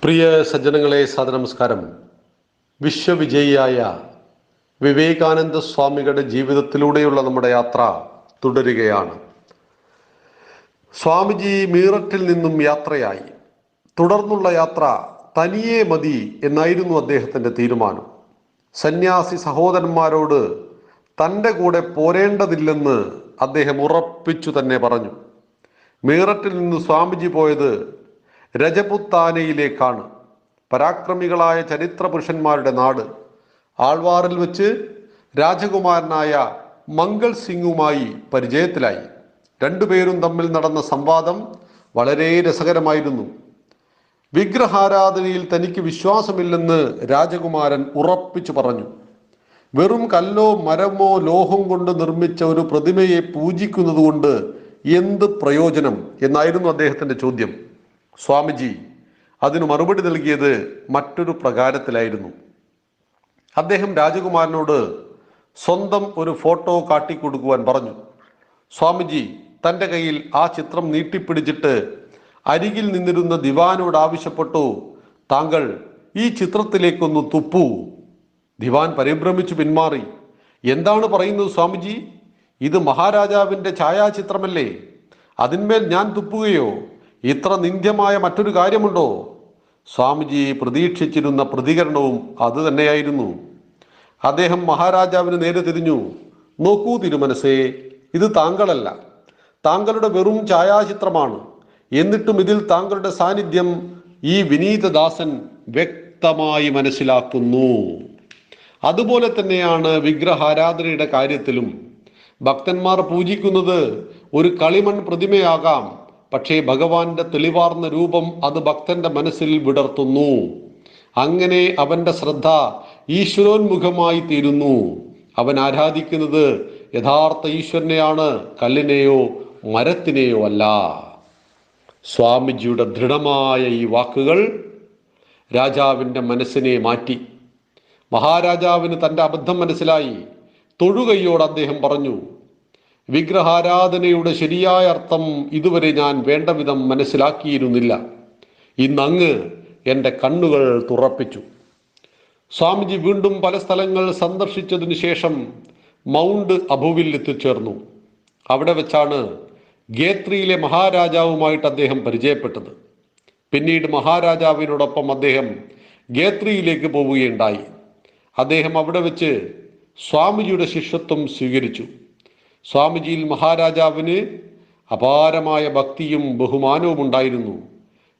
പ്രിയ സജ്ജനങ്ങളെ, നമസ്കാരം. വിശ്വവിജയിയായ വിവേകാനന്ദ സ്വാമികളുടെ ജീവിതത്തിലൂടെയുള്ള നമ്മുടെ യാത്ര തുടരുകയാണ്. സ്വാമിജി മീററ്റിൽ നിന്നും യാത്രയായി. തുടർന്നുള്ള യാത്ര തനിയെ മതി എന്നായിരുന്നു അദ്ദേഹത്തിൻ്റെ തീരുമാനം. സന്യാസി സഹോദരന്മാരോട് തൻ്റെ കൂടെ പോരേണ്ടതില്ലെന്ന് അദ്ദേഹം ഉറപ്പിച്ചു തന്നെ പറഞ്ഞു. മീററ്റിൽ നിന്ന് സ്വാമിജി പോയത് രജപുത്താനയിലേക്കാണ്. പരാക്രമികളായ ചരിത്ര പുരുഷന്മാരുടെ നാട്. ആൾവാറിൽ വെച്ച് രാജകുമാരനായ മംഗൾ സിംഗുമായി പരിചയത്തിലായി. രണ്ടുപേരും തമ്മിൽ നടന്ന സംവാദം വളരെ രസകരമായിരുന്നു. വിഗ്രഹാരാധനയിൽ തനിക്ക് വിശ്വാസമില്ലെന്ന് രാജകുമാരൻ ഉറപ്പിച്ചു പറഞ്ഞു. വെറും കല്ലോ മരമോ ലോഹം കൊണ്ട് നിർമ്മിച്ച ഒരു പ്രതിമയെ പൂജിക്കുന്നത് കൊണ്ട് എന്ത് പ്രയോജനം എന്നായിരുന്നു അദ്ദേഹത്തിൻ്റെ ചോദ്യം. സ്വാമിജി അതിന് മറുപടി നൽകിയത് മറ്റൊരു പ്രകാരത്തിലായിരുന്നു. അദ്ദേഹം രാജകുമാരനോട് സ്വന്തം ഒരു ഫോട്ടോ കാട്ടിക്കൊടുക്കുവാൻ പറഞ്ഞു. സ്വാമിജി തൻ്റെ കയ്യിൽ ആ ചിത്രം നീട്ടിപ്പിടിച്ചിട്ട് അരികിൽ നിന്നിരുന്ന ദിവാനോട് ആവശ്യപ്പെട്ടു, താങ്കൾ ഈ ചിത്രത്തിലേക്കൊന്ന് തുപ്പൂ. ദിവാൻ പരിഭ്രമിച്ചു പിന്മാറി. എന്താണ് പറയുന്നത് സ്വാമിജി? ഇത് മഹാരാജാവിൻ്റെ ഛായാചിത്രമല്ലേ? അതിന്മേൽ ഞാൻ തുപ്പുകയോ? ഇത്ര നിന്ദ്യമായ മറ്റൊരു കാര്യമുണ്ടോ? സ്വാമിജി പ്രതീക്ഷിച്ചിരുന്ന പ്രതികരണവും അത് തന്നെയായിരുന്നു. അദ്ദേഹം മഹാരാജാവിന് നേരെ തിരിഞ്ഞു. നോക്കൂ തിരുമനസേ, ഇത് താങ്കളല്ല, താങ്കളുടെ വെറും ഛായാചിത്രമാണ്. എന്നിട്ടും ഇതിൽ താങ്കളുടെ സാന്നിധ്യം ഈ വിനീതദാസൻ വ്യക്തമായി മനസ്സിലാക്കുന്നു. അതുപോലെ തന്നെയാണ് വിഗ്രഹാരാധനയുടെ കാര്യത്തിലും. ഭക്തന്മാർ പൂജിക്കുന്നത് ഒരു കളിമൺ പ്രതിമയാകാം, പക്ഷേ ഭഗവാന്റെ തെളിവാർന്ന രൂപം അത് ഭക്തന്റെ മനസ്സിൽ വിടർത്തുന്നു. അങ്ങനെ അവന്റെ ശ്രദ്ധ ഈശ്വരോന്മുഖമായി തീരുന്നു. അവൻ ആരാധിക്കുന്നത് യഥാർത്ഥ ഈശ്വരനെയാണ്, കല്ലിനെയോ മരത്തിനെയോ അല്ല. സ്വാമിജിയുടെ ദൃഢമായ ഈ വാക്കുകൾ രാജാവിൻ്റെ മനസ്സിനെ മാറ്റി. മഹാരാജാവിന് തൻ്റെ അബദ്ധം മനസ്സിലായി. തൊഴുകയോട് അദ്ദേഹം പറഞ്ഞു, വിഗ്രഹാരാധനയുടെ ശരിയായ അർത്ഥം ഇതുവരെ ഞാൻ വേണ്ട വിധം മനസ്സിലാക്കിയിരുന്നില്ല. ഇന്നങ്ങ് എൻ്റെ കണ്ണുകൾ തുറപ്പിച്ചു. സ്വാമിജി വീണ്ടും പല സ്ഥലങ്ങൾ സന്ദർശിച്ചതിനു ശേഷം മൗണ്ട് അബുവിൽ എത്തിച്ചേർന്നു. അവിടെ വെച്ചാണ് ഗേത്രിയിലെ മഹാരാജാവുമായിട്ട് അദ്ദേഹം പരിചയപ്പെട്ടത്. പിന്നീട് മഹാരാജാവിനോടൊപ്പം അദ്ദേഹം ഗേത്രിയിലേക്ക് പോവുകയുണ്ടായി. അദ്ദേഹം അവിടെ വെച്ച് സ്വാമിജിയുടെ ശിഷ്യത്വം സ്വീകരിച്ചു. സ്വാമിജിയിൽ മഹാരാജാവിന് അപാരമായ ഭക്തിയും ബഹുമാനവും ഉണ്ടായിരുന്നു.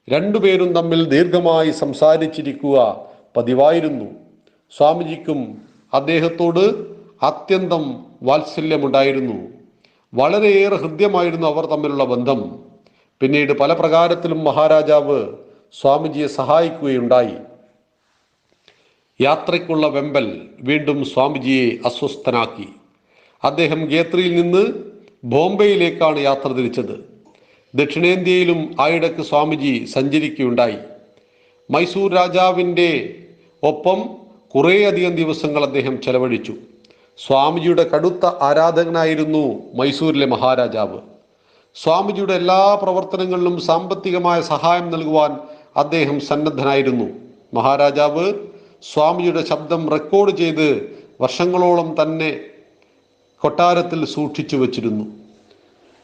രണ്ടുപേരും തമ്മിൽ ദീർഘമായി സംസാരിച്ചിരിക്കുക പതിവായിരുന്നു. സ്വാമിജിക്കും അദ്ദേഹത്തോട് അത്യന്തം വാത്സല്യമുണ്ടായിരുന്നു. വളരെയേറെ ഹൃദ്യമായിരുന്നു അവർ തമ്മിലുള്ള ബന്ധം. പിന്നീട് പല പ്രകാരത്തിലും മഹാരാജാവ് സ്വാമിജിയെ സഹായിക്കുകയുണ്ടായി. യാത്രയ്ക്കുള്ള വെമ്പൽ വീണ്ടും സ്വാമിജിയെ അസ്വസ്ഥനാക്കി. അദ്ദേഹം ഗേത്രിയിൽ നിന്ന് ബോംബെയിലേക്കാണ് യാത്ര തിരിച്ചത്. ദക്ഷിണേന്ത്യയിലും ആയിടക്ക് സ്വാമിജി സഞ്ചരിക്കുകയുണ്ടായി. മൈസൂർ രാജാവിൻ്റെ ഒപ്പം കുറേയധികം ദിവസങ്ങൾ അദ്ദേഹം ചെലവഴിച്ചു. സ്വാമിജിയുടെ കടുത്ത ആരാധകനായിരുന്നു മൈസൂരിലെ മഹാരാജാവ്. സ്വാമിജിയുടെ എല്ലാ പ്രവർത്തനങ്ങളിലും സാമ്പത്തികമായ സഹായം നൽകുവാൻ അദ്ദേഹം സന്നദ്ധനായിരുന്നു. മഹാരാജാവ് സ്വാമിജിയുടെ ശബ്ദം റെക്കോർഡ് ചെയ്ത് വർഷങ്ങളോളം തന്നെ കൊട്ടാരത്തിൽ സൂക്ഷിച്ചു വച്ചിരുന്നു.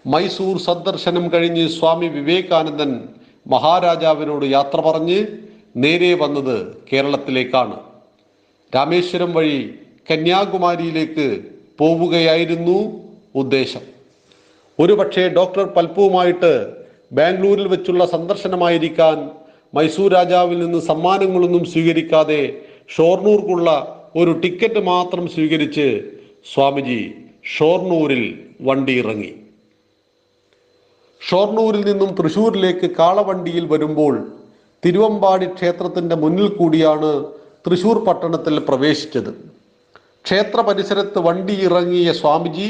മൈസൂർ സന്ദർശനം കഴിഞ്ഞ് സ്വാമി വിവേകാനന്ദൻ മഹാരാജാവിനോട് യാത്ര പറഞ്ഞ് നേരെ വന്നത് കേരളത്തിലേക്കാണ്. രാമേശ്വരം വഴി കന്യാകുമാരിയിലേക്ക് പോവുകയായിരുന്നു ഉദ്ദേശം. ഒരുപക്ഷെ ഡോക്ടർ പൽപ്പുവുമായിട്ട് ബാംഗ്ലൂരിൽ വെച്ചുള്ള സന്ദർശനമായിരിക്കാൻ മൈസൂർ രാജാവിൽ നിന്ന് സമ്മാനങ്ങളൊന്നും സ്വീകരിക്കാതെ ഷൊർണൂർക്കുള്ള ഒരു ടിക്കറ്റ് മാത്രം സ്വീകരിച്ച് സ്വാമിജി ഷൊർണൂരിൽ വണ്ടി ഇറങ്ങി. ഷൊർണൂരിൽ നിന്നും തൃശ്ശൂരിലേക്ക് കാളവണ്ടിയിൽ വരുമ്പോൾ തിരുവമ്പാടി ക്ഷേത്രത്തിൻ്റെ മുന്നിൽ കൂടിയാണ് തൃശ്ശൂർ പട്ടണത്തിൽ പ്രവേശിച്ചത്. ക്ഷേത്ര പരിസരത്ത് വണ്ടി ഇറങ്ങിയ സ്വാമിജി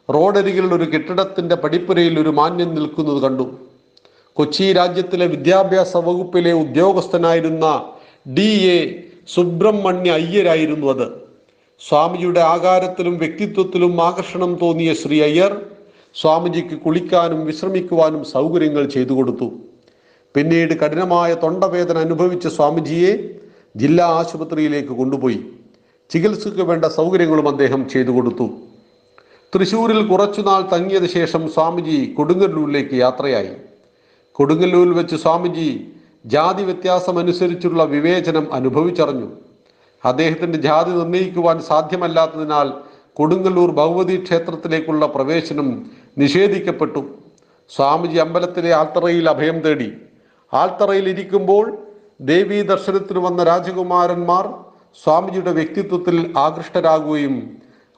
റോഡരികിൽ ഒരു കെട്ടിടത്തിൻ്റെ പടിപ്പുരയിൽ ഒരു മാന്യൻ നിൽക്കുന്നത് കണ്ടു. കൊച്ചി രാജ്യത്തിലെ വിദ്യാഭ്യാസ വകുപ്പിലെ ഉദ്യോഗസ്ഥനായിരുന്ന DA സുബ്രഹ്മണ്യ അയ്യരായിരുന്നു അത്. സ്വാമിജിയുടെ ആകാരത്തിലും വ്യക്തിത്വത്തിലും ആകർഷണം തോന്നിയ ശ്രീ അയ്യർ സ്വാമിജിക്ക് കുളിക്കാനും വിശ്രമിക്കുവാനും സൗകര്യങ്ങൾ ചെയ്തു കൊടുത്തു. പിന്നീട് കഠിനമായ തൊണ്ടവേദന അനുഭവിച്ച സ്വാമിജിയെ ജില്ലാ ആശുപത്രിയിലേക്ക് കൊണ്ടുപോയി. ചികിത്സയ്ക്ക് വേണ്ട സൗകര്യങ്ങളും അദ്ദേഹം ചെയ്തു കൊടുത്തു. തൃശ്ശൂരിൽ കുറച്ചുനാൾ തങ്ങിയതിനു ശേഷം സ്വാമിജി കൊടുങ്ങല്ലൂരിലേക്ക് യാത്രയായി. കൊടുങ്ങല്ലൂരിൽ വെച്ച് സ്വാമിജി ജാതി വ്യത്യാസമനുസരിച്ചുള്ള വിവേചനം അനുഭവിച്ചറിഞ്ഞു. അദ്ദേഹത്തിന്റെ ജാതി നിർണ്ണയിക്കുവാൻ സാധ്യമല്ലാത്തതിനാൽ കൊടുങ്ങല്ലൂർ ഭഗവതി ക്ഷേത്രത്തിലേക്കുള്ള പ്രവേശനം നിഷേധിക്കപ്പെട്ടു. സ്വാമിജി അമ്പലത്തിലെ ആൽത്തറയിൽ അഭയം തേടി. ആൽത്തറയിൽ ഇരിക്കുമ്പോൾ ദേവീ ദർശനത്തിന് വന്ന രാജകുമാരന്മാർ സ്വാമിജിയുടെ വ്യക്തിത്വത്തിൽ ആകൃഷ്ടരാകുകയും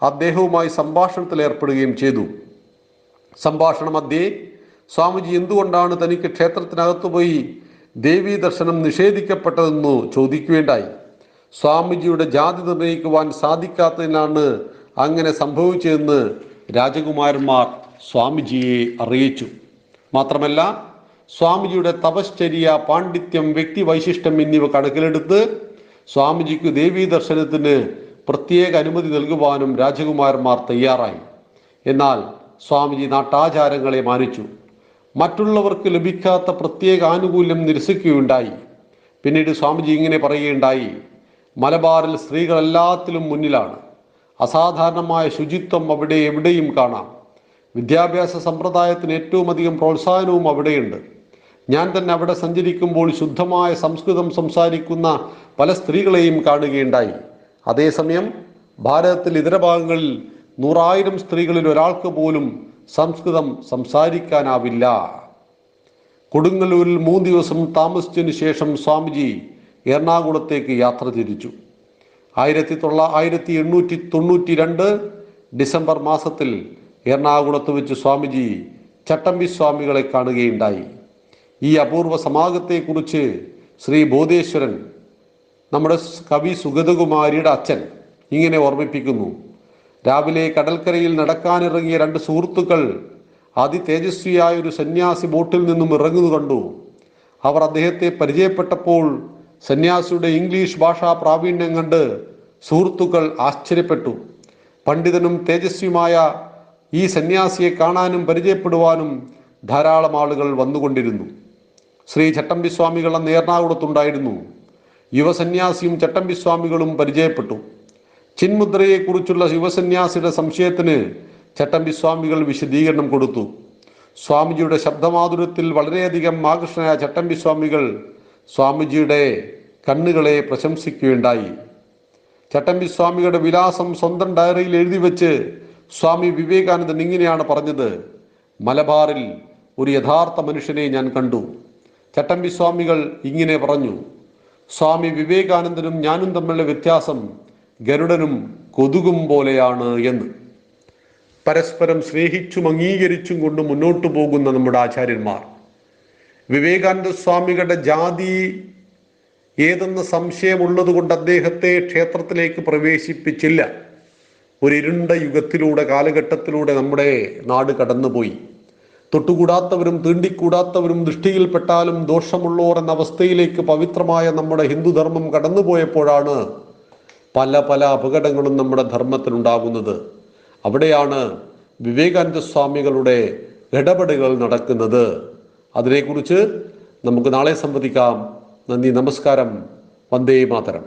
അദ്ദേഹവുമായി സംഭാഷണത്തിൽ ഏർപ്പെടുകയും ചെയ്തു. സംഭാഷണ മധ്യേ സ്വാമിജി എന്തുകൊണ്ടാണ് തനിക്ക് ക്ഷേത്രത്തിനകത്തു പോയി ദേവീ ദർശനം നിഷേധിക്കപ്പെട്ടതെന്നു ചോദിക്കുകയുണ്ടായി. സ്വാമിജിയുടെ ജാതി നിർണ്ണയിക്കുവാൻ സാധിക്കാത്തതിനാണ് അങ്ങനെ സംഭവിച്ചതെന്ന് രാജകുമാരന്മാർ സ്വാമിജിയെ അറിയിച്ചു. മാത്രമല്ല സ്വാമിജിയുടെ തപശ്ചര്യ, പാണ്ഡിത്യം, വ്യക്തിവൈശിഷ്ട്യം എന്നിവ കണക്കിലെടുത്ത് സ്വാമിജിക്ക് ദേവീ ദർശനത്തിന് പ്രത്യേക അനുമതി നൽകുവാനും രാജകുമാരന്മാർ തയ്യാറായി. എന്നാൽ സ്വാമിജി നാട്ടാചാരങ്ങളെ മാനിച്ചു. മറ്റുള്ളവർക്ക് ലഭിക്കാത്ത പ്രത്യേക ആനുകൂല്യം നിരസിക്കുകയുണ്ടായി. പിന്നീട് സ്വാമിജി ഇങ്ങനെ പറയുകയുണ്ടായി: മലബാറിൽ സ്ത്രീകൾ എല്ലാത്തിലും മുന്നിലാണ്. അസാധാരണമായ ശുചിത്വം അവിടെ എവിടെയും കാണാം. വിദ്യാഭ്യാസ സമ്പ്രദായത്തിന് ഏറ്റവും അധികം പ്രോത്സാഹനവും അവിടെയുണ്ട്. ഞാൻ തന്നെ അവിടെ സഞ്ചരിക്കുമ്പോൾ ശുദ്ധമായ സംസ്കൃതം സംസാരിക്കുന്ന പല സ്ത്രീകളെയും കാണുകയുണ്ടായി. അതേസമയം ഭാരതത്തിൽ ഇതര ഭാഗങ്ങളിൽ 100,000 സ്ത്രീകളിൽ ഒരാൾക്ക് പോലും സംസ്കൃതം സംസാരിക്കാനാവില്ല. കൊടുങ്ങല്ലൂരിൽ 3 ദിവസം താമസിച്ചതിനു ശേഷം സ്വാമിജി എറണാകുളത്തേക്ക് യാത്ര തിരിച്ചു. 1892 ഡിസംബർ മാസത്തിൽ എറണാകുളത്ത് വെച്ച് സ്വാമിജി ചട്ടമ്പി സ്വാമികളെ കാണുകയുണ്ടായി. ഈ അപൂർവ സമാഗത്തെക്കുറിച്ച് ശ്രീ ബോധേശ്വരൻ, നമ്മുടെ കവി സുഗതകുമാരിയുടെ അച്ഛൻ, ഇങ്ങനെ ഓർമ്മിപ്പിക്കുന്നു: രാവിലെ കടൽക്കരയിൽ നടക്കാനിറങ്ങിയ 2 സുഹൃത്തുക്കൾ അതിതേജസ്വിയായ ഒരു സന്യാസി ബോട്ടിൽ നിന്നും ഇറങ്ങുന്നു കണ്ടു. അവർ അദ്ദേഹത്തെ പരിചയപ്പെട്ടപ്പോൾ സന്യാസിയുടെ ഇംഗ്ലീഷ് ഭാഷാ പ്രാവീണ്യം കണ്ട് സുഹൃത്തുക്കൾ ആശ്ചര്യപ്പെട്ടു. പണ്ഡിതനും തേജസ്വിയുമായ ഈ സന്യാസിയെ കാണാനും പരിചയപ്പെടുവാനും ധാരാളം ആളുകൾ വന്നുകൊണ്ടിരുന്നു. ശ്രീ ചട്ടമ്പി സ്വാമികൾ അന്ന് എറണാകുളത്തുണ്ടായിരുന്നു. യുവസന്യാസിയും ചട്ടമ്പി സ്വാമികളും പരിചയപ്പെട്ടു. ചിന്മുദ്രയെക്കുറിച്ചുള്ള യുവസന്യാസിയുടെ സംശയത്തിന് ചട്ടമ്പി സ്വാമികൾ വിശദീകരണം കൊടുത്തു. സ്വാമിജിയുടെ ശബ്ദമാധുര്യത്തിൽ വളരെയധികം ആകർഷണനായ ചട്ടമ്പി സ്വാമികൾ സ്വാമിജിയുടെ കണ്ണുകളെ പ്രശംസിക്കുകയുണ്ടായി. ചട്ടമ്പി സ്വാമികളുടെ വിലാസം സ്വന്തം ഡയറിയിൽ എഴുതി വെച്ച് സ്വാമി വിവേകാനന്ദൻ ഇങ്ങനെയാണ് പറഞ്ഞത്: മലബാറിൽ ഒരു യഥാർത്ഥ മനുഷ്യനെ ഞാൻ കണ്ടു. ചട്ടമ്പി സ്വാമികൾ ഇങ്ങനെ പറഞ്ഞു: സ്വാമി വിവേകാനന്ദനും ഞാനും തമ്മിലുള്ള വ്യത്യാസം ഗരുഡനും കൊതുകും പോലെയാണ് എന്ന്. പരസ്പരം സ്നേഹിച്ചും അംഗീകരിച്ചും കൊണ്ട് മുന്നോട്ടു പോകുന്ന നമ്മുടെ ആചാര്യന്മാർ വിവേകാനന്ദ സ്വാമികളുടെ ജാതി ഏതെന്ന് സംശയമുള്ളത് കൊണ്ട് അദ്ദേഹത്തെ ക്ഷേത്രത്തിലേക്ക് പ്രവേശിപ്പിച്ചില്ല. ഒരു ഇരുണ്ട യുഗത്തിലൂടെ, കാലഘട്ടത്തിലൂടെ നമ്മുടെ നാട് കടന്നുപോയി. തൊട്ടുകൂടാത്തവരും തീണ്ടിക്കൂടാത്തവരും ദൃഷ്ടിയിൽപ്പെട്ടാലും ദോഷമുള്ളോർ എന്ന അവസ്ഥയിലേക്ക് പവിത്രമായ നമ്മുടെ ഹിന്ദുധർമ്മം കടന്നുപോയപ്പോഴാണ് പല പല അപകടങ്ങളും നമ്മുടെ ധർമ്മത്തിനുണ്ടാകുന്നത്. അവിടെയാണ് വിവേകാനന്ദ സ്വാമികളുടെ ഇടപെടലുകൾ നടക്കുന്നത്. അതിനെക്കുറിച്ച് നമുക്ക് നാളെ സംവദിക്കാം. നന്ദി, നമസ്കാരം. വന്ദേ മാതരം.